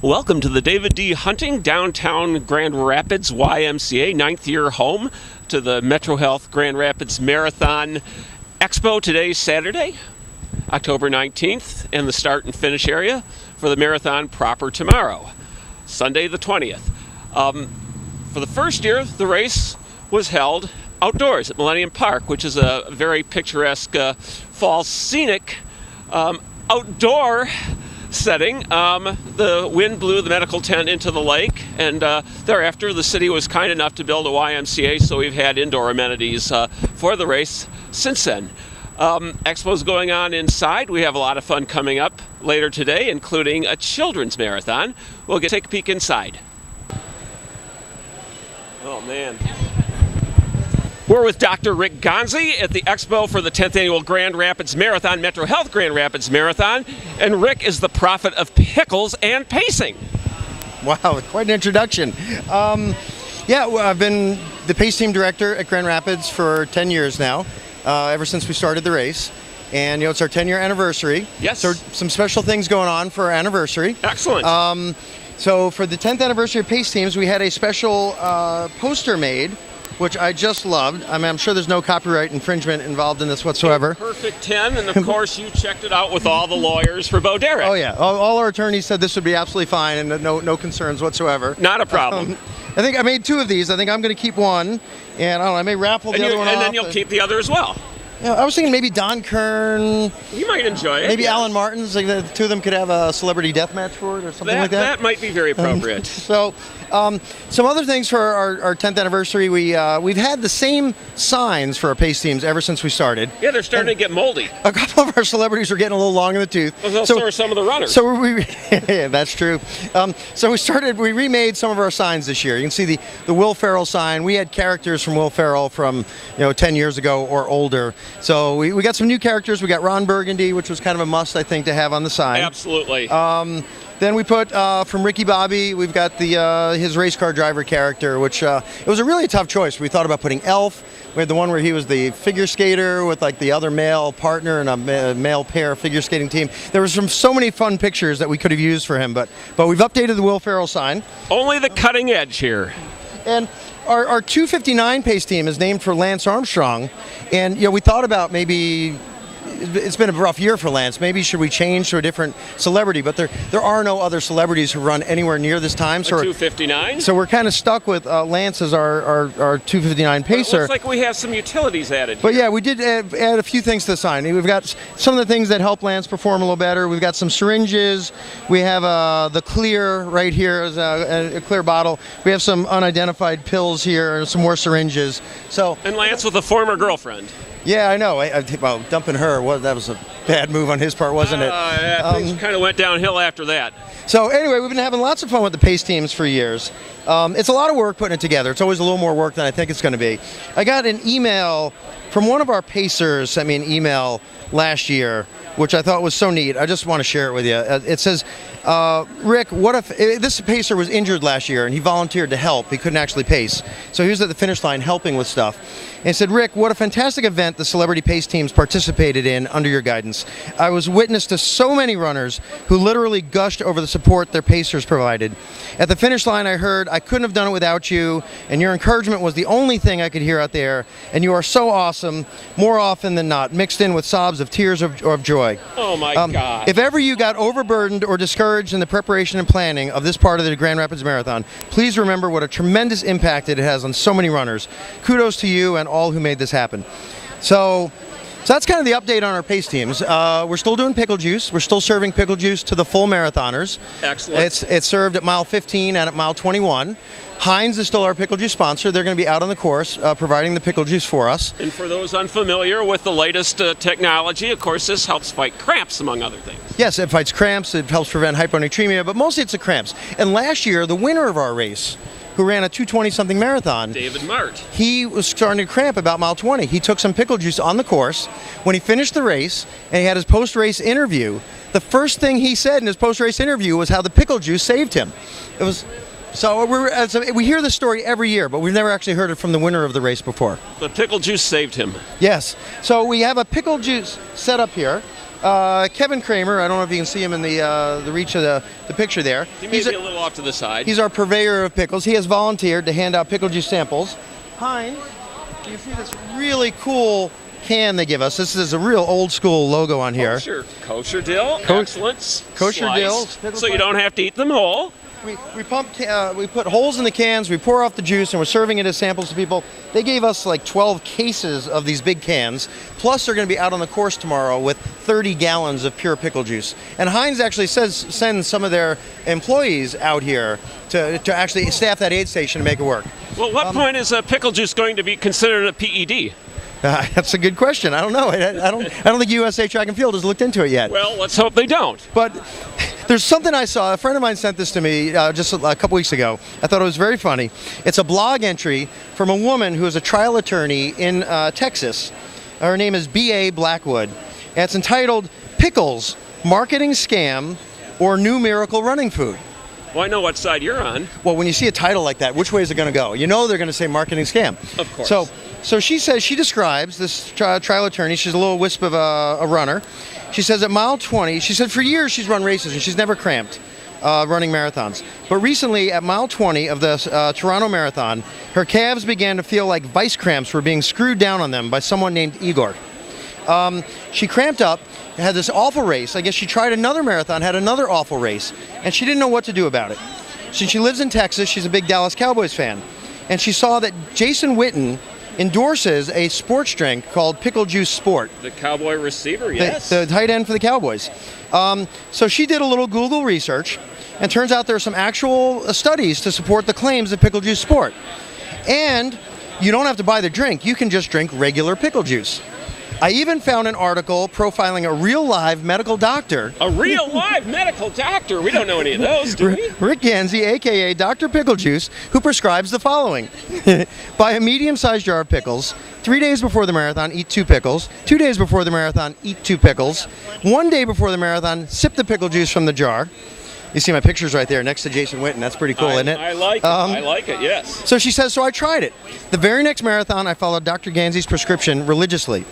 Welcome to the David D. Hunting Downtown Grand Rapids YMCA, 9th year home to the MetroHealth Grand Rapids Marathon Expo. Today's Saturday, October 19th, and the start and finish area for the marathon proper tomorrow, Sunday the 20th. For the first year, the race was held outdoors at Millennium Park, which is a very picturesque fall scenic outdoor setting. The wind blew the medical tent into the lake, and thereafter the city was kind enough to build a YMCA, so we've had indoor amenities for the race since then. Expo's going on inside. We have a lot of fun coming up later today, including a children's marathon. We'll take a peek inside. Oh man. We're with Dr. Rick Gonzi at the Expo for the 10th Annual Grand Rapids Marathon, MetroHealth Grand Rapids Marathon. And Rick is the prophet of pickles and pacing. Wow, quite an introduction. I've been the pace team director at Grand Rapids for 10 years now, ever since we started the race. And, it's our 10-year anniversary. Yes. So some special things going on for our anniversary. Excellent. So for the 10th anniversary of pace teams, we had a special poster made, which I just loved. I mean, I'm sure there's no copyright infringement involved in this whatsoever. Perfect 10, and of course you checked it out with all the lawyers for Bo Derek. Oh yeah, all our attorneys said this would be absolutely fine and no concerns whatsoever. Not a problem. I think I made two of these. I think I'm going to keep one, and I don't know, I may raffle the other one off. And then you'll keep the other as well. Yeah, I was thinking maybe Don Kern. You might enjoy it. Maybe yes. Alan Martin's. Like the two of them could have a celebrity death match for it or something like that. That might be very appropriate. Some other things for our 10th anniversary. We've had the same signs for our pace teams ever since we started. Yeah, they're starting to get moldy. A couple of our celebrities are getting a little long in the tooth. Well, so are some of the runners. So yeah, that's true. We remade some of our signs this year. You can see the Will Ferrell sign. We had characters from Will Ferrell from 10 years ago or older. So we got some new characters. We got Ron Burgundy, which was kind of a must, I think, to have on the sign. Absolutely. Then we put from Ricky Bobby, we've got his race car driver character, which it was a really tough choice. We thought about putting Elf. We had the one where he was the figure skater with like the other male partner and a male pair figure skating team. There was so many fun pictures that we could have used for him, but we've updated the Will Ferrell sign. Only the cutting edge here. And our 259 pace team is named for Lance Armstrong, and we thought about maybe. It's been a rough year for Lance. Maybe should we change to a different celebrity? But there are no other celebrities who run anywhere near this time. So 259. So we're kind of stuck with Lance as our 259 pacer. It looks like we have some utilities added. But yeah, we did add a few things to the sign. We've got some of the things that help Lance perform a little better. We've got some syringes. We have the clear right here as a clear bottle. We have some unidentified pills here and some more syringes. And Lance with a former girlfriend. Yeah, I know. Well, dumping her, that was a bad move on his part, wasn't it? Yeah, things kind of went downhill after that. So anyway, we've been having lots of fun with the pace teams for years. It's a lot of work putting it together. It's always a little more work than I think it's going to be. I got an email from one of our pacers, sent me an email last year, which I thought was so neat. I just want to share it with you. It says, Rick, what if this pacer was injured last year and he volunteered to help? He couldn't actually pace. So he was at the finish line helping with stuff. And he said, Rick, what a fantastic event the celebrity pace teams participated in under your guidance. I was witness to so many runners who literally gushed over the support their pacers provided. At the finish line, I heard, I couldn't have done it without you, and your encouragement was the only thing I could hear out there, and you are so awesome, more often than not, mixed in with sobs of tears of joy. Oh my God. If ever you got overburdened or discouraged in the preparation and planning of this part of the Grand Rapids Marathon, please remember what a tremendous impact it has on so many runners. Kudos to you and all who made this happen. So that's kind of the update on our pace teams. We're still doing pickle juice. We're still serving pickle juice to the full marathoners. Excellent. It's served at mile 15 and at mile 21. Heinz is still our pickle juice sponsor. They're going to be out on the course providing the pickle juice for us. And for those unfamiliar with the latest technology, of course, this helps fight cramps, among other things. Yes, it fights cramps. It helps prevent hyponatremia, but mostly it's the cramps. And last year, the winner of our race, who ran a 220-something marathon, David Mart, he was starting to cramp about mile 20. He took some pickle juice on the course. When he finished the race and he had his post-race interview, the first thing he said in his post-race interview was how the pickle juice saved him. So we hear this story every year, but we've never actually heard it from the winner of the race before. The pickle juice saved him. Yes. So we have a pickle juice set up here. Kevin Kramer, I don't know if you can see him in the reach of the picture there. He may be a little off to the side. He's our purveyor of pickles. He has volunteered to hand out pickle juice samples. Heinz, you see this really cool can they give us. This is a real old school logo on here. Kosher dill, excellent. Kosher dill. So you don't have to eat them whole. We put holes in the cans, we pour off the juice, and we're serving it as samples to people. They gave us like 12 cases of these big cans, plus they're going to be out on the course tomorrow with 30 gallons of pure pickle juice. And Heinz actually sends some of their employees out here to actually staff that aid station to make it work. Well, what point is pickle juice going to be considered a PED? That's a good question. I don't know. I don't think USA Track and Field has looked into it yet. Well, let's hope they don't. But there's something I saw. A friend of mine sent this to me just a couple weeks ago. I thought it was very funny. It's a blog entry from a woman who is a trial attorney in Texas. Her name is B.A. Blackwood. And it's entitled Pickles, Marketing Scam or New Miracle Running Food. Well, I know what side you're on. Well, when you see a title like that, which way is it going to go? You know they're going to say marketing scam. Of course. So she says, she describes this trial attorney. She's a little wisp of a runner. She says at mile 20, she said for years she's run races and she's never cramped running marathons. But recently at mile 20 of the Toronto Marathon, her calves began to feel like vice cramps were being screwed down on them by someone named Igor. She cramped up, had this awful race. I guess she tried another marathon, had another awful race, and she didn't know what to do about it. Since she lives in Texas, she's a big Dallas Cowboys fan. And she saw that Jason Witten endorses a sports drink called Pickle Juice Sport. The Cowboy receiver, yes. The tight end for the Cowboys. So she did a little Google research, and turns out there are some actual studies to support the claims of Pickle Juice Sport. And you don't have to buy the drink. You can just drink regular pickle juice. I even found an article profiling a real live medical doctor. A real live medical doctor? We don't know any of those, do we? Rick Gansey, a.k.a. Dr. Pickle Juice, who prescribes the following. Buy a medium-sized jar of pickles. 3 days before the marathon, eat 2 pickles. 2 days before the marathon, eat 2 pickles. 1 day before the marathon, sip the pickle juice from the jar. You see my pictures right there next to Jason Witten. That's pretty cool, isn't it? I like it. I like it, yes. So she says, so I tried it. The very next marathon, I followed Dr. Gansey's prescription religiously.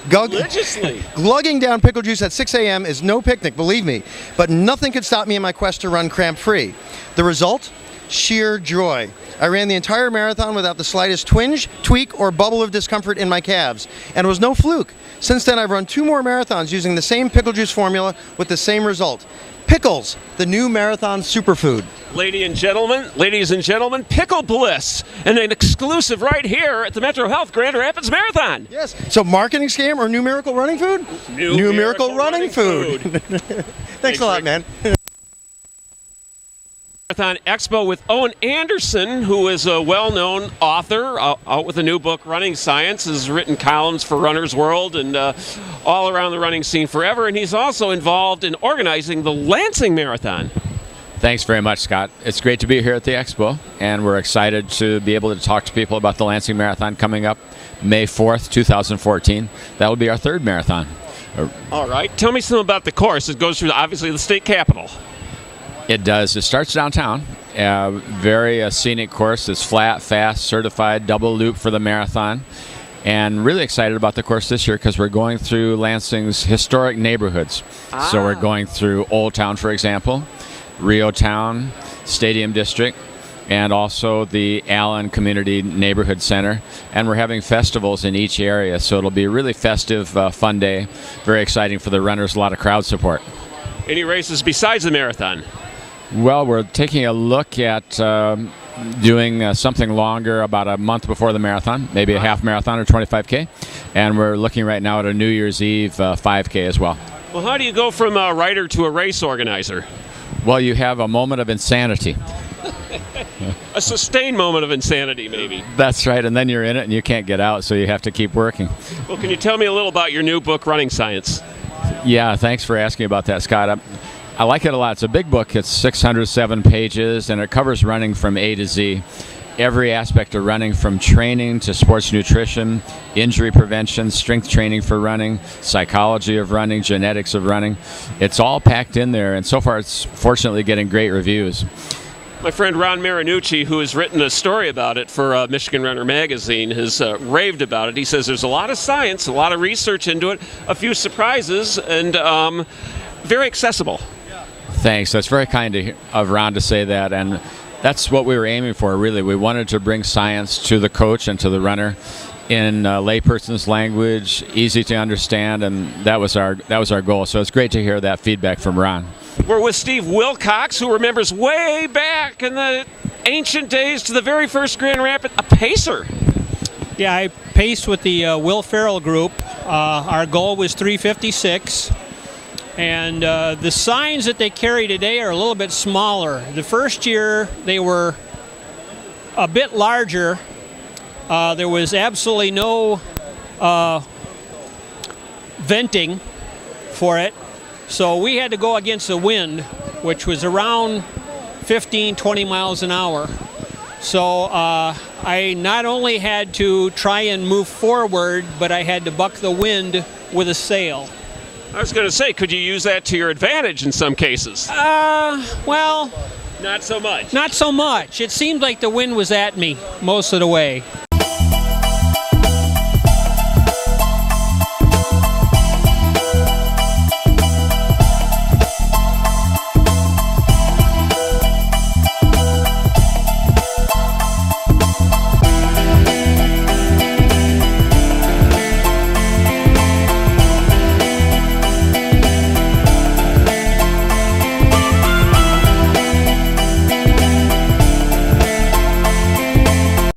Glugging down pickle juice at 6 a.m. is no picnic, believe me. But nothing could stop me in my quest to run cramp-free. The result? Sheer joy. I ran the entire marathon without the slightest twinge, tweak, or bubble of discomfort in my calves. And it was no fluke. Since then, I've run 2 more marathons using the same pickle juice formula with the same result. Pickles, the new marathon superfood. Ladies and gentlemen, Pickle Bliss, and an exclusive right here at the MetroHealth Grand Rapids Marathon. Yes. So marketing scam or new miracle running food? New miracle running food. Thanks a lot, man. Marathon Expo with Owen Anderson, who is a well-known author out with a new book, Running Science, has written columns for Runner's World and all around the running scene forever, and he's also involved in organizing the Lansing Marathon. Thanks very much, Scott. It's great to be here at the Expo, and we're excited to be able to talk to people about the Lansing Marathon coming up May 4th, 2014. That will be our 3rd marathon. All right. Tell me something about the course. It goes through, obviously, the state capitol. It does. It starts downtown. Very scenic course. It's flat, fast, certified, double loop for the marathon. And really excited about the course this year because we're going through Lansing's historic neighborhoods. So we're going through Old Town, for example, Rio Town, Stadium District, and also the Allen Community Neighborhood Center. And we're having festivals in each area. So it'll be a really festive, fun day. Very exciting for the runners, a lot of crowd support. Any races besides the marathon? Well, we're taking a look at doing something longer about a month before the marathon, maybe a half marathon or 25K. And we're looking right now at a New Year's Eve 5K as well. Well, how do you go from a writer to a race organizer? Well, you have a moment of insanity. A sustained moment of insanity, maybe. That's right, and then you're in it and you can't get out, so you have to keep working. Well, can you tell me a little about your new book, Running Science? Yeah, thanks for asking about that, Scott. I like it a lot. It's a big book. It's 607 pages, and it covers running from A to Z. Every aspect of running, from training to sports nutrition, injury prevention, strength training for running, psychology of running, genetics of running. It's all packed in there, and so far it's fortunately getting great reviews. My friend Ron Marinucci, who has written a story about it for Michigan Runner magazine, has raved about it. He says there's a lot of science, a lot of research into it, a few surprises, and very accessible. Thanks. That's very kind of Ron to say that, and that's what we were aiming for, really. We wanted to bring science to the coach and to the runner in layperson's language, easy to understand, and that was our goal. So it's great to hear that feedback from Ron. We're with Steve Wilcox, who remembers way back in the ancient days to the very first Grand Rapids, a pacer. Yeah, I paced with the Will Farrell group. Our goal was 3:56. And the signs that they carry today are a little bit smaller. The first year they were a bit larger. There was absolutely no venting for it. So we had to go against the wind, which was around 15, 20 miles an hour. So I not only had to try and move forward, but I had to buck the wind with a sail. I was going to say, could you use that to your advantage in some cases? Well, not so much. Not so much. It seemed like the wind was at me most of the way.